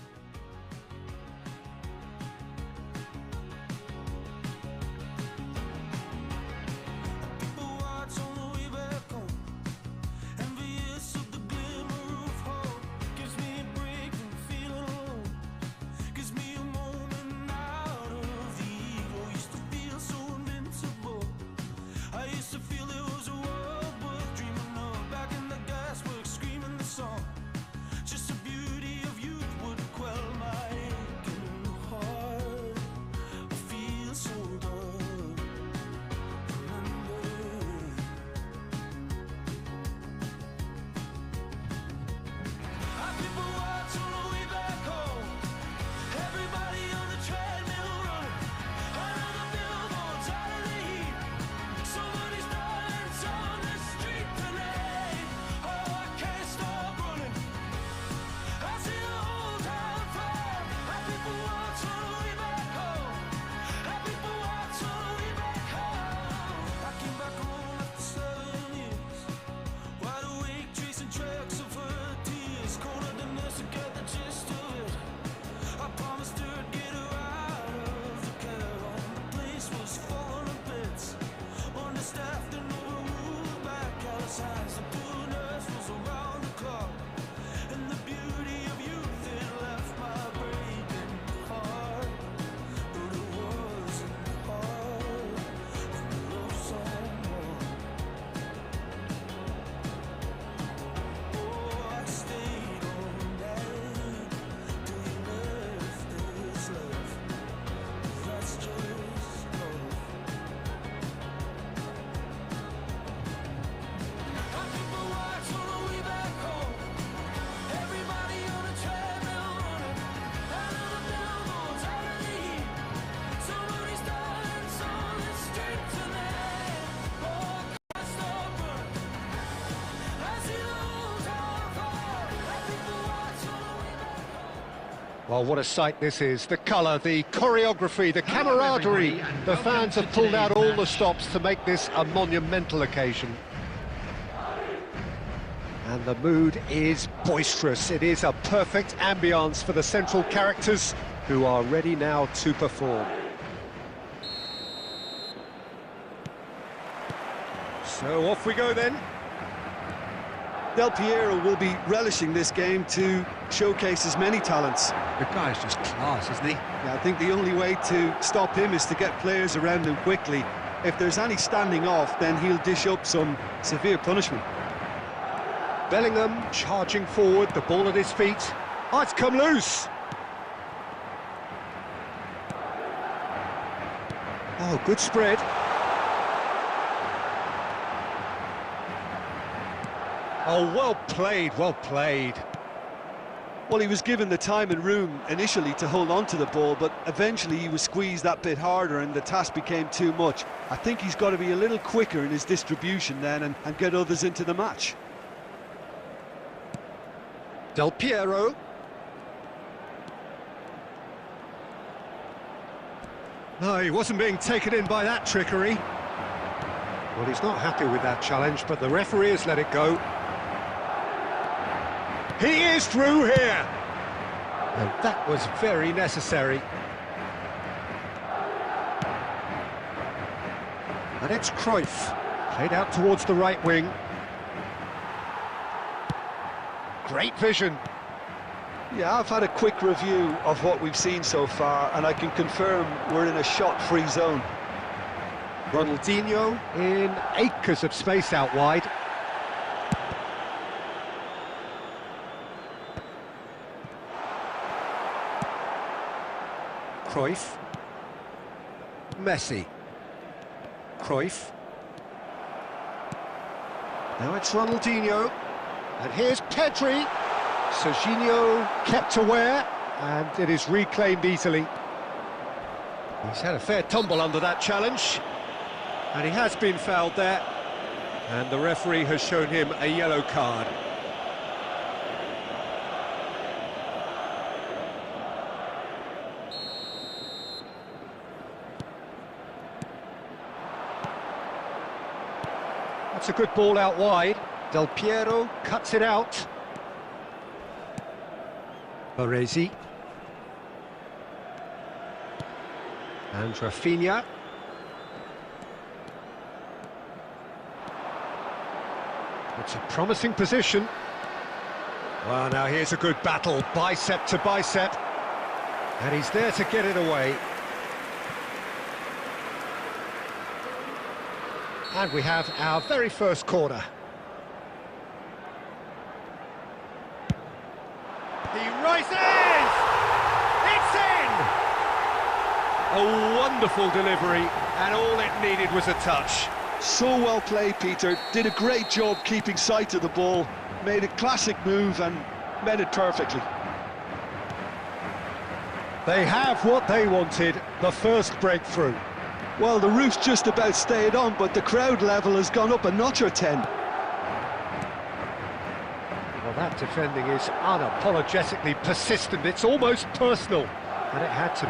Well, what a sight this is. The colour, the choreography, the camaraderie. The fans have pulled out all the stops to make this a monumental occasion. And the mood is boisterous. It is a perfect ambience for the central characters who are ready now to perform. So off we go then. Del Piero will be relishing this game to showcase his many talents. The guy's just class, isn't he? Yeah, I think the only way to stop him is to get players around him quickly. If there's any standing off, then he'll dish up some severe punishment. Bellingham charging forward, the ball at his feet. Oh, it's come loose. Oh, good spread. Oh, well played, well played. Well, he was given the time and room initially to hold on to the ball, but eventually he was squeezed that bit harder and the task became too much. I think he's got to be a little quicker in his distribution then and get others into the match. Del Piero. No, he wasn't being taken in by that trickery. Well, he's not happy with that challenge, but the referee has let it go. He is through here! And that was very necessary. And it's Cruyff, played out towards the right wing. Great vision. Yeah, I've had a quick review of what we've seen so far, and I can confirm we're in a shot-free zone. Ronaldinho in acres of space out wide. Cruyff. Messi. Cruyff. Now it's Ronaldinho. And here's Pedri. Serginho kept aware, and it is reclaimed easily. He's had a fair tumble under that challenge, and he has been fouled there. And the referee has shown him a yellow card. That's a good ball out wide. Del Piero cuts it out. Baresi. And Rafinha. It's a promising position. Well, now here's a good battle, bicep to bicep. And he's there to get it away. And we have our very first corner. He rises! It's in! A wonderful delivery, and all it needed was a touch. So well played, Peter. Did a great job keeping sight of the ball. Made a classic move and met it perfectly. They have what they wanted, the first breakthrough. Well, the roof's just about stayed on, but the crowd level has gone up a notch or 10. Well, that defending is unapologetically persistent. It's almost personal, and it had to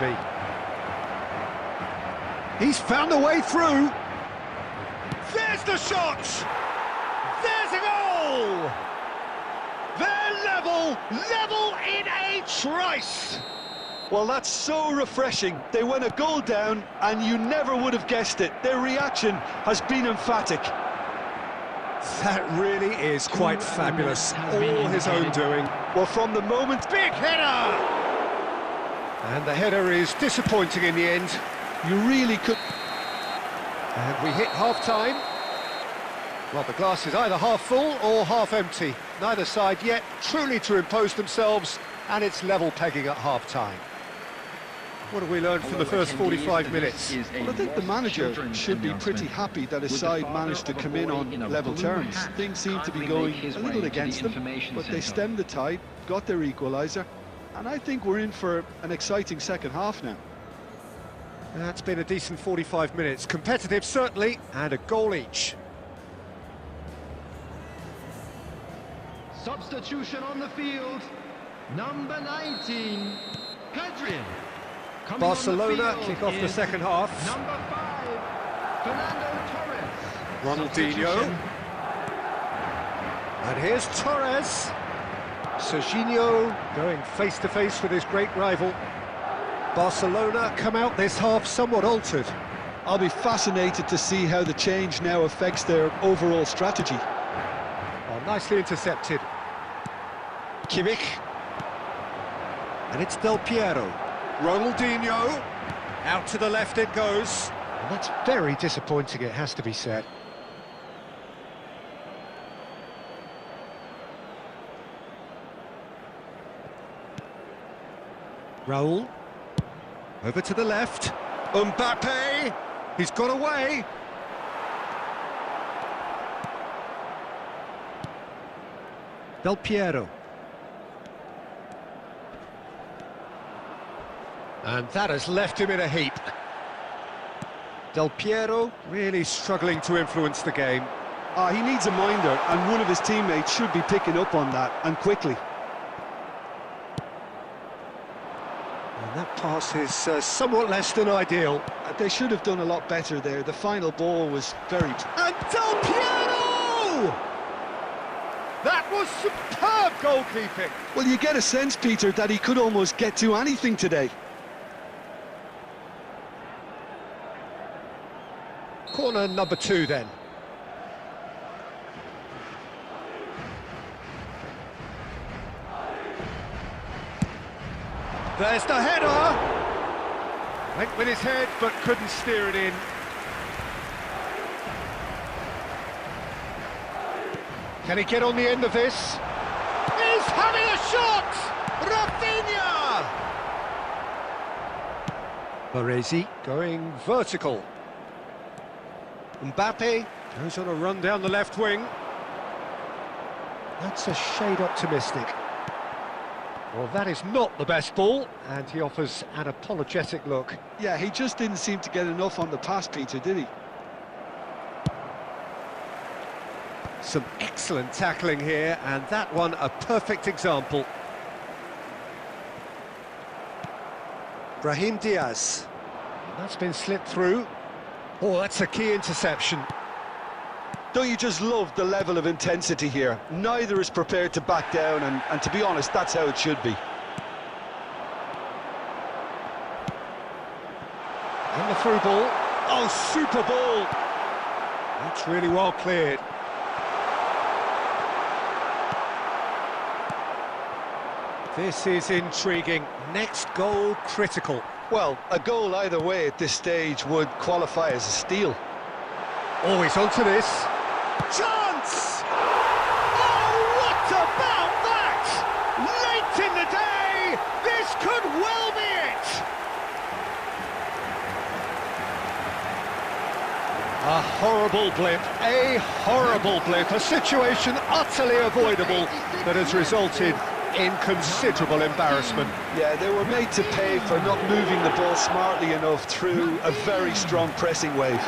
be. He's found a way through. There's the shot! There's a goal! They're level in a trice! Well, that's so refreshing. They went a goal down, and you never would have guessed it. Their reaction has been emphatic. That really is quite fabulous. All his own doing. Well, from the moment... Big header! And the header is disappointing in the end. You really could... And we hit half-time. Well, the glass is either half full or half empty. Neither side yet truly to impose themselves, and it's level pegging at half-time. What have we learned from the first 45 minutes? Well, I think the manager should be pretty happy that his side managed to come in on level terms. Things seem to be going a little against them, but they stemmed the tide, got their equaliser, and I think we're in for an exciting second half now. That's been a decent 45 minutes. Competitive, certainly, and a goal each. Substitution on the field. Number 19, Pedri. Coming Barcelona on the field kick off the is second half. Number 5, Fernando Torres. Ronaldinho. And here's Torres. Serginho going face-to-face with his great rival. Barcelona come out this half somewhat altered. I'll be fascinated to see how the change now affects their overall strategy. Oh, nicely intercepted. Kimmich. And it's Del Piero. Ronaldinho. Out to the left it goes. And that's very disappointing, it has to be said. Raul. Over to the left. Mbappe. He's got away. Del Piero. And that has left him in a heap. Del Piero really struggling to influence the game. He needs a minder, and one of his teammates should be picking up on that, and quickly. And that pass is somewhat less than ideal. They should have done a lot better there. The final ball was very... And Del Piero! That was superb goalkeeping. Well, you get a sense, Peter, that he could almost get to anything today. Corner number 2 then. There's the header! Went with his head but couldn't steer it in. Can he get on the end of this? He's having a shot! Rafinha! Baresi going vertical. Mbappe goes on a run down the left wing. That's a shade optimistic. Well, that is not the best ball, and he offers an apologetic look. Yeah, he just didn't seem to get enough on the pass, Peter, did he? Some excellent tackling here, and that one a perfect example. Brahim Diaz. That's been slipped through. Oh, that's a key interception. Don't you just love the level of intensity here? Neither is prepared to back down, and to be honest, that's how it should be. And the through ball. Oh, super ball! That's really well cleared. This is intriguing. Next goal critical. Well, a goal either way at this stage would qualify as a steal. Oh, he's onto this. Chance! Oh, what about that? Late in the day, this could well be it. A horrible blip, a situation utterly avoidable that has resulted in considerable embarrassment. Yeah, they were made to pay for not moving the ball smartly enough through a very strong pressing wave.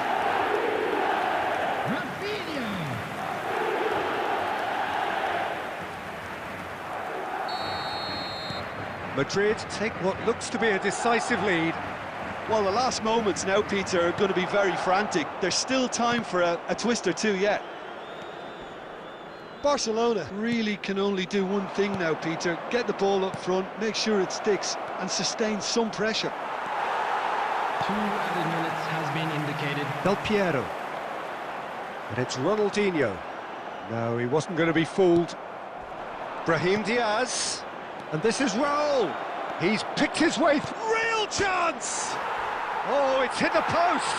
Madrid take what looks to be a decisive lead. Well, the last moments now, Peter, are going to be very frantic. There's still time for a twist or two yet. Barcelona really can only do one thing now, Peter. Get the ball up front, make sure it sticks, and sustain some pressure. 2 added minutes has been indicated. Del Piero. And it's Ronaldinho. No, he wasn't going to be fooled. Brahim Diaz. And this is Raul. He's picked his way through. Real chance! Oh, it's hit the post!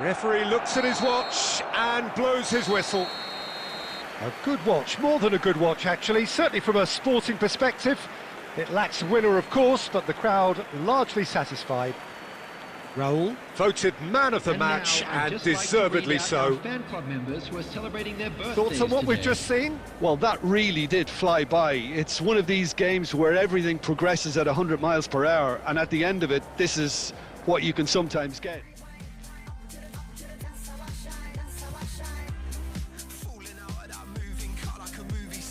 Referee looks at his watch and blows his whistle. A good watch, more than a good watch actually, certainly from a sporting perspective. It lacks a winner of course, but the crowd largely satisfied. Raul, voted man of the match, and deservedly so. Fan club members who are celebrating their birthdays Thoughts on what today. we've just seen? Well, that really did fly by. It's one of these games where everything progresses at 100 miles per hour, and at the end of it, this is what you can sometimes get.